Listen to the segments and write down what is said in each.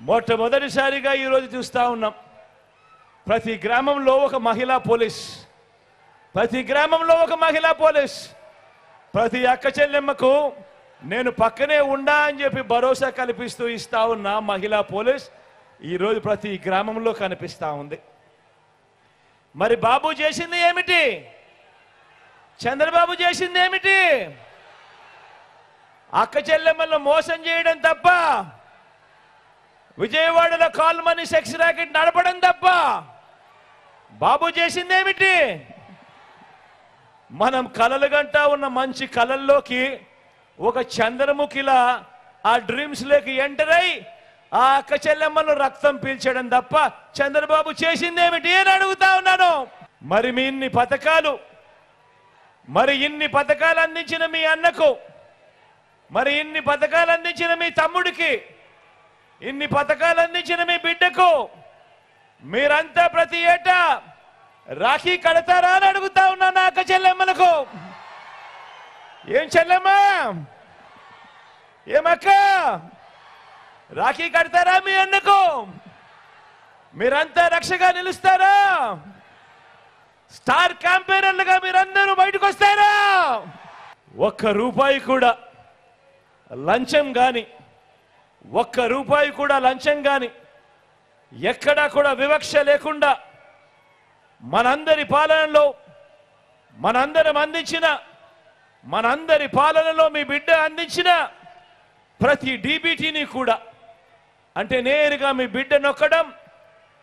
మొట్టమొదటిసారిగా ఈరోజు చూస్తూ ఉన్నాం, ప్రతి గ్రామంలో ఒక మహిళా పోలీస్, ప్రతి గ్రామంలో ఒక మహిళా పోలీస్. ప్రతి అక్క చెల్లెమ్మకు నేను పక్కనే ఉండా అని చెప్పి భరోసా కల్పిస్తూ ఇస్తా ఉన్న మహిళా పోలీస్ ఈరోజు ప్రతి గ్రామంలో కనిపిస్తూ ఉంది. మరి బాబు చేసింది ఏమిటి? చంద్రబాబు చేసింది ఏమిటి? అక్క చెల్లెమ్మలను మోసం చేయడం తప్ప, విజయవాడలో కాల్ మనీ సెక్స్ ర్యాకెట్ నడపడం తప్ప బాబు చేసింది ఏమిటి? మనం కలలుగంటా ఉన్న మంచి కలల్లోకి ఒక చంద్రముఖిలా ఆ డ్రీమ్స్ లోకి ఎంటర్ అయి ఆ అక్క చెల్లెమ్మను రక్తం పీల్చడం తప్ప చంద్రబాబు చేసింది ఏమిటి అని అడుగుతా ఉన్నాను. మరి మీ ఇన్ని పథకాలు అందించిన మీ అన్నకు, మరి ఇన్ని పథకాలు అందించిన మీ తమ్ముడికి, ఇన్ని పథకాలు అందించిన మీ బిడ్డకు మీరంతా ప్రతి ఏటా రాఖీ కడతారా అని అడుగుతా ఉన్నాను అక్క చెల్లెమ్మలకు. ఏం చెల్లెమ్మా, ఏమక్క, రాఖీ కడతారా మీ అన్నకు? మీరంతా రక్షగా నిలుస్తారా? స్టార్ క్యాంపెయినర్లుగా మీరందరూ బయటకు వస్తారా? ఒక్క రూపాయి కూడా లంచం గాని, ఒక్క రూపాయి కూడా లంచం గాని, ఎక్కడా కూడా వివక్ష లేకుండా మనందరి పాలనలో, మనందరి పాలనలో మీ బిడ్డ అందించిన ప్రతి డీబీటీని కూడా, అంటే నేరుగా మీ బిడ్డ నొక్కడం,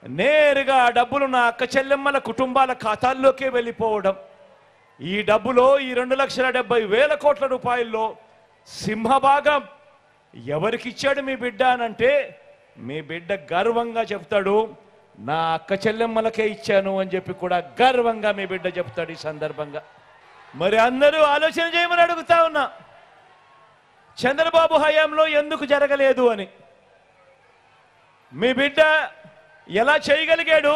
నేరుగా ఆ డబ్బులు నా అక్క చెల్లెమ్మల కుటుంబాల ఖాతాల్లోకే వెళ్ళిపోవడం. ఈ డబ్బులో, ఈ 2,70,000 కోట్ల రూపాయల్లో సింహభాగం ఎవరికిచ్చాడు మీ బిడ్డ అనంటే, మీ బిడ్డ గర్వంగా చెప్తాడు, నా అక్క చెల్లెమ్మలకే ఇచ్చాను అని చెప్పి కూడా గర్వంగా మీ బిడ్డ చెప్తాడు ఈ సందర్భంగా. మరి అందరూ ఆలోచన చేయమని అడుగుతా ఉన్నా, చంద్రబాబు హయాంలో ఎందుకు జరగలేదు అని. మీ బిడ్డ ఎలా చేయగలిగాడు,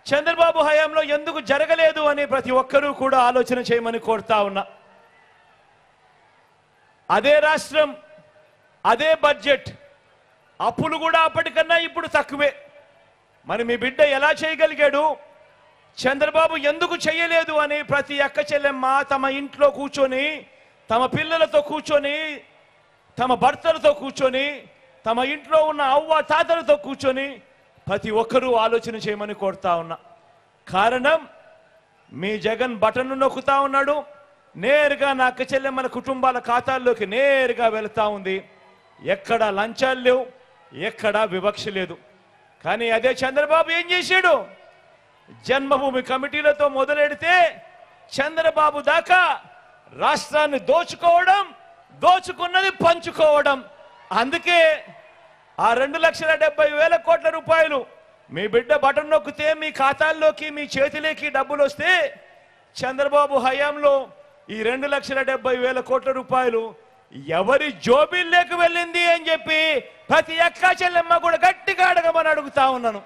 చంద్రబాబు హయాంలో ఎందుకు జరగలేదు అని ప్రతి ఒక్కరూ కూడా ఆలోచన చేయమని కోరుతా ఉన్నా. అదే రాష్ట్రం, అదే బడ్జెట్, అప్పులు కూడా అప్పటికన్నా ఇప్పుడు తక్కువే. మరి మీ బిడ్డ ఎలా చేయగలిగాడు, చంద్రబాబు ఎందుకు చేయలేదు అని ప్రతి అక్క చెల్లెమ్మ తమ ఇంట్లో కూర్చొని, తమ పిల్లలతో కూర్చొని, తమ భర్తలతో కూర్చొని, తమ ఇంట్లో ఉన్న అవ్వ తాతలతో కూర్చొని ప్రతి ఒక్కరూ ఆలోచన చేయమని కోరుతా ఉన్నా. కారణం, మీ జగన్ బటన్ను నొక్కుతా ఉన్నాడు, నేరుగా నా అక్క చెల్లెమ్మల కుటుంబాల ఖాతాల్లోకి నేరుగా వెళుతూ ఉంది. ఎక్కడా లంచాలు లేవు, ఎక్కడా వివక్ష లేదు. కానీ అదే చంద్రబాబు ఏం చేశాడు? జన్మభూమి కమిటీలతో మొదలెడితే చంద్రబాబు దాకా రాష్ట్రాన్ని దోచుకోవడం, దోచుకున్నది పంచుకోవడం. అందుకే ఆ 2,70,000 కోట్ల రూపాయలు మీ బిడ్డ బటన్ నొక్కితే మీ ఖాతాల్లోకి, మీ చేతిలోకి డబ్బులు వస్తే, చంద్రబాబు హయాంలో ఈ 2,70,000 కోట్ల రూపాయలు ఎవరి జోబిల్లోకి వెళ్ళింది అని చెప్పి ప్రతి అక్క చెల్లెమ్మ కూడా గట్టిగా అడగమని అడుగుతా ఉన్నాను.